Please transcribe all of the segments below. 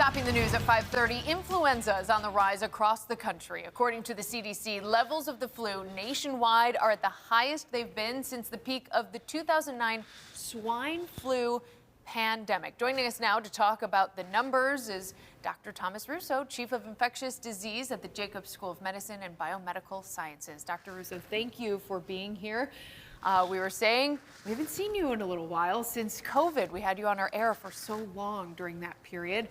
Topping the news at 5:30, influenza is on the rise across the country. According to the CDC, levels of the flu nationwide are at the highest they've been since the peak of the 2009 swine flu pandemic. Joining us now to talk about the numbers is Dr. Thomas Russo, Chief of Infectious Disease at the Jacobs School of Medicine and Biomedical Sciences. Dr. Russo, thank you for being here. We were saying we haven't seen you in a little while since COVID. We had you on our air for so long during that period.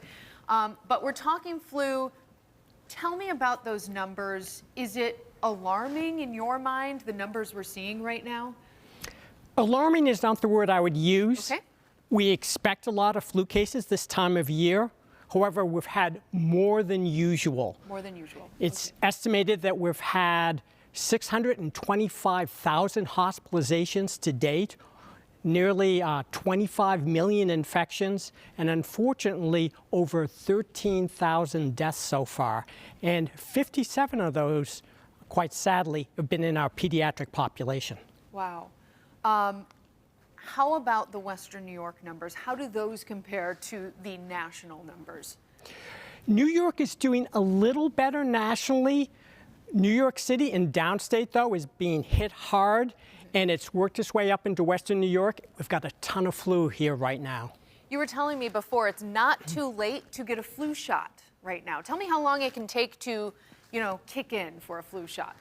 But we're talking flu. Tell me about those numbers. Is it alarming in your mind, the numbers we're seeing right now? Alarming is not the word I would use. Okay. We expect a lot of flu cases this time of year. However, we've had more than usual. More than usual. It's estimated that we've had 625,000 hospitalizations to date, nearly 25 million infections, and unfortunately over 13,000 deaths so far. And 57 of those, quite sadly, have been in our pediatric population. Wow. How about the Western New York numbers? How do those compare to the national numbers? New York is doing a little better nationally. New York City and downstate, though, is being hit hard, and it's worked its way up into Western New York. We've got a ton of flu here right now. You were telling me before it's not too late to get a flu shot right now. Tell me how long it can take to, kick in for a flu shot.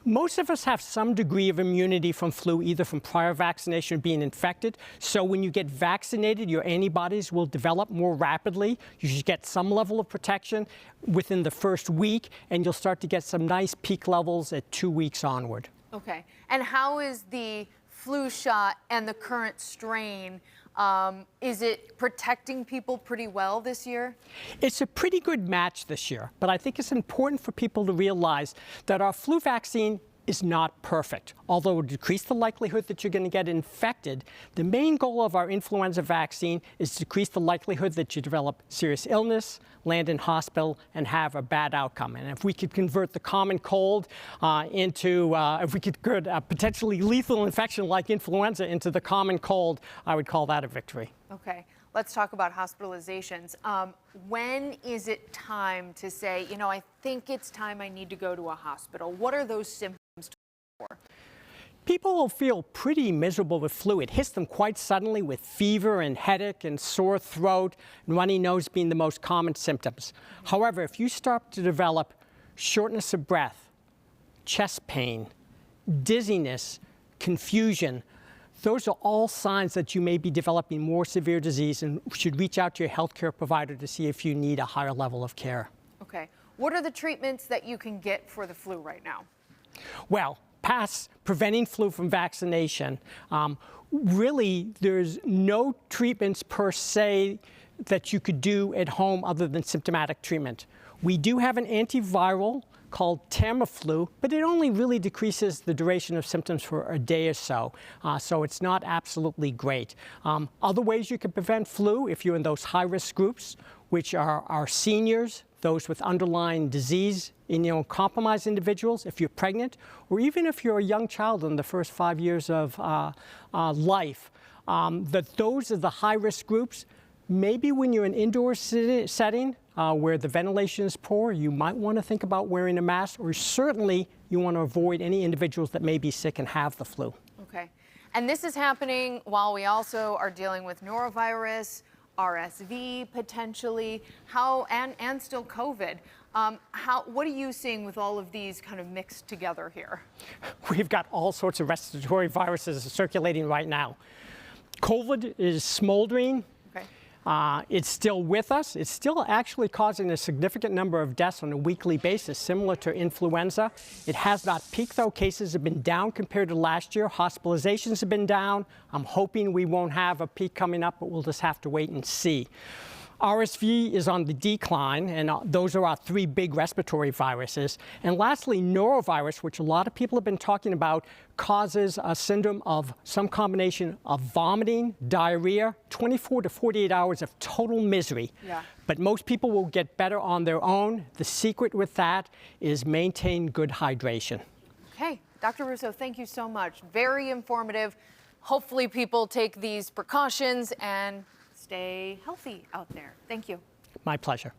Most of us have some degree of immunity from flu, either from prior vaccination or being infected. So when you get vaccinated, your antibodies will develop more rapidly. You should get some level of protection within the first week, and you'll start to get some nice peak levels at 2 weeks onward. Okay. And how is the flu shot and the current strain? Is it protecting people pretty well this year? It's a pretty good match this year, but I think it's important for people to realize that our flu vaccine is not perfect. Although it will decrease the likelihood that you're going to get infected, the main goal of our influenza vaccine is to decrease the likelihood that you develop serious illness, land in hospital, and have a bad outcome. And if we could convert the common cold if we could convert a potentially lethal infection like influenza into the common cold, I would call that a victory. Okay. Let's talk about hospitalizations. When is it time to say, I think it's time I need to go to a hospital? What are those symptoms for? People will feel pretty miserable with flu. It hits them quite suddenly with fever and headache and sore throat and runny nose being the most common symptoms. However, if you start to develop shortness of breath, chest pain, dizziness, confusion, those are all signs that you may be developing more severe disease and should reach out to your healthcare provider to see if you need a higher level of care. Okay. What are the treatments that you can get for the flu right now? Well, past preventing flu from vaccination, really there's no treatments per se that you could do at home other than symptomatic treatment. We do have an antiviral called Tamiflu, but it only really decreases the duration of symptoms for a day or so, so it's not absolutely great. Other ways you can prevent flu, if you're in those high-risk groups, which are our seniors, those with underlying disease, compromised individuals, if you're pregnant, or even if you're a young child in the first 5 years of life, those are the high-risk groups. Maybe when you're in an indoor setting where the ventilation is poor, you might want to think about wearing a mask, or certainly you want to avoid any individuals that may be sick and have the flu. Okay. And this is happening while we also are dealing with norovirus, RSV potentially, and still COVID. What are you seeing with all of these kind of mixed together here? We've got all sorts of respiratory viruses circulating right now. COVID is smoldering. Okay. It's still with us. It's still actually causing a significant number of deaths on a weekly basis, similar to influenza. It has not peaked, though. Cases have been down compared to last year. Hospitalizations have been down. I'm hoping we won't have a peak coming up, but we'll just have to wait and see. RSV is on the decline, and those are our three big respiratory viruses. And lastly, norovirus, which a lot of people have been talking about, causes a syndrome of some combination of vomiting, diarrhea, 24 to 48 hours of total misery. Yeah. But most people will get better on their own. The secret with that is maintain good hydration. Okay, Dr. Russo, thank you so much. Very informative. Hopefully people take these precautions and stay healthy out there. Thank you. My pleasure.